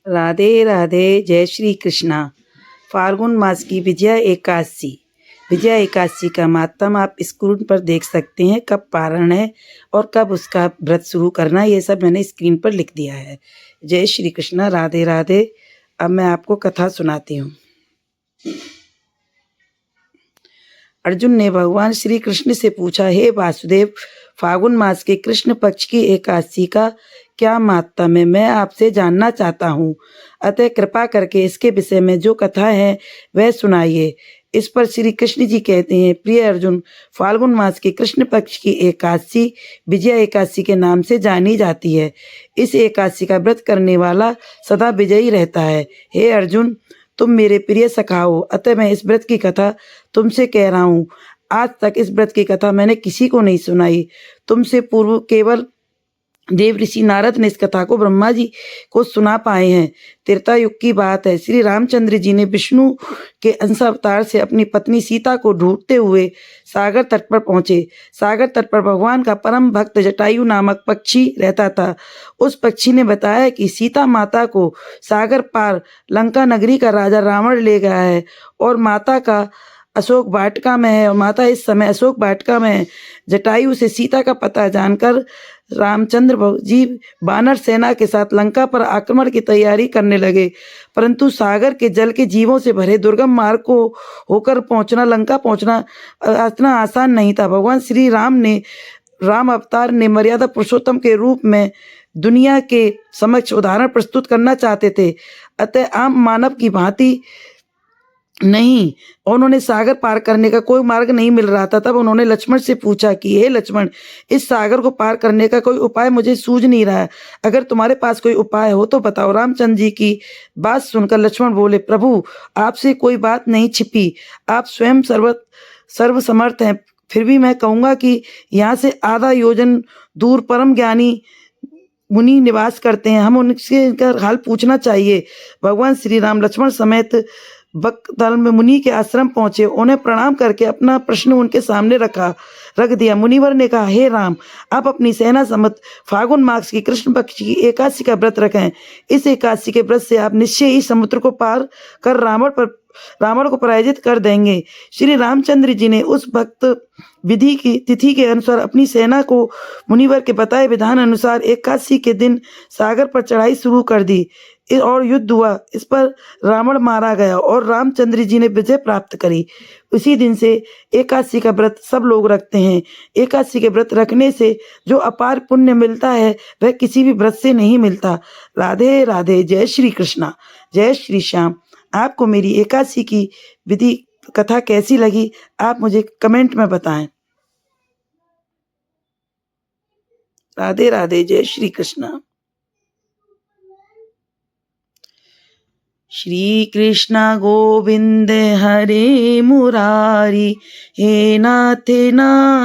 राधे राधे, जय श्री कृष्णा। फाल्गुन मास की विजया एकादशी। विजया एकादशी का मातम आप स्क्रीन पर देख सकते हैं, कब पारण है और कब उसका व्रत शुरू करना, ये सब मैंने स्क्रीन पर लिख दिया है। जय श्री कृष्णा, राधे राधे। अब मैं आपको कथा सुनाती हूँ। अर्जुन ने भगवान श्री कृष्ण से पूछा, हे वासुदेव, फाल्गुन मास के कृष्ण पक्ष की एकादशी का क्या माहात्म्य है, मैं आपसे जानना चाहता हूँ। अतः कृपा करके इसके विषय में जो कथा है वह सुनाइए। इस पर श्री कृष्ण जी कहते हैं, प्रिय अर्जुन, फाल्गुन मास के कृष्ण पक्ष की एकादशी विजया एकादशी के नाम से जानी जाती है। इस एकादशी का व्रत करने वाला सदा विजयी रहता है। हे अर्जुन, तुम मेरे प्रिय सखा हो, अतः मैं इस व्रत की कथा तुमसे कह रहा हूँ। आज तक इस व्रत की कथा मैंने किसी को नहीं सुनाई। तुमसे पूर्व केवल देव ऋषि नारद ने इस कथा को ब्रह्मा जी को सुना पाए हैं। त्रेता युग की बात है। श्री रामचंद्र जी ने विष्णु के अंश अवतार से अपनी पत्नी सीता को ढूंढते हुए सागर तट पर पहुंचे। सागर तट पर भगवान का परम भक्त जटायु नामक पक्षी रहता था। उस पक्षी ने बताया कि सीता माता को सागर पार लंका नगरी का राजा रावण ले गया है और माता का अशोक वाटिका में है, और माता इस समय अशोक वाटिका में है। जटायु से सीता का पता जानकर रामचंद्र जी वानर सेना के साथ लंका पर आक्रमण की तैयारी करने लगे, परंतु सागर के जल के जीवों से भरे दुर्गम मार्ग को होकर पहुंचना, लंका पहुंचना इतना आसान नहीं था। भगवान श्री राम अवतार ने मर्यादा पुरुषोत्तम के रूप में दुनिया के समक्ष उदाहरण प्रस्तुत करना चाहते थे। अतः आम मानव की भांति नहीं, उन्होंने सागर पार करने का कोई मार्ग नहीं मिल रहा था। तब उन्होंने लक्ष्मण से पूछा कि हे लक्ष्मण, इस सागर को पार करने का कोई उपाय मुझे सूझ नहीं रहा है, अगर तुम्हारे पास कोई उपाय हो तो बताओ। रामचंद्र जी की बात सुनकर लक्ष्मण बोले, प्रभु, आपसे कोई बात नहीं छिपी, आप स्वयं सर्वसमर्थ हैं। फिर भी मैं कहूँगा कि यहाँ से आधा योजन दूर परम ज्ञानी मुनि निवास करते हैं, हम उनसे इनका हाल पूछना चाहिए। भगवान श्री राम लक्ष्मण समेत बकदल में मुनि के आश्रम पहुंचे। उन्हें प्रणाम करके अपना प्रश्न उनके सामने रख दिया। मुनिवर ने कहा, हे राम, आप अपनी सेना समेत फाल्गुन मास की कृष्ण पक्ष की एकादशी का व्रत रखें। इस एकादशी के व्रत से आप निश्चय ही समुद्र को पार कर रावण को पराजित कर देंगे। श्री रामचंद्र जी ने उस भक्त विधि की तिथि के अनुसार अपनी सेना को मुनिवर के बताए विधान अनुसार एकादशी के दिन सागर पर चढ़ाई शुरू कर दी और युद्ध हुआ। इस पर रावण मारा गया और रामचंद्र जी ने विजय प्राप्त करी। उसी दिन से एकादशी का व्रत सब लोग रखते हैं। एकादशी के व्रत रखने से जो अपार पुण्य मिलता है वह किसी भी व्रत से नहीं मिलता। राधे राधे, जय श्री कृष्णा, जय श्री श्याम। आपको मेरी एकादशी की विधि कथा कैसी लगी, आप मुझे कमेंट में बताएं। राधे राधे, जय श्री कृष्णा। श्री कृष्ण गोविंद हरे मुरारी, हे नाथ ना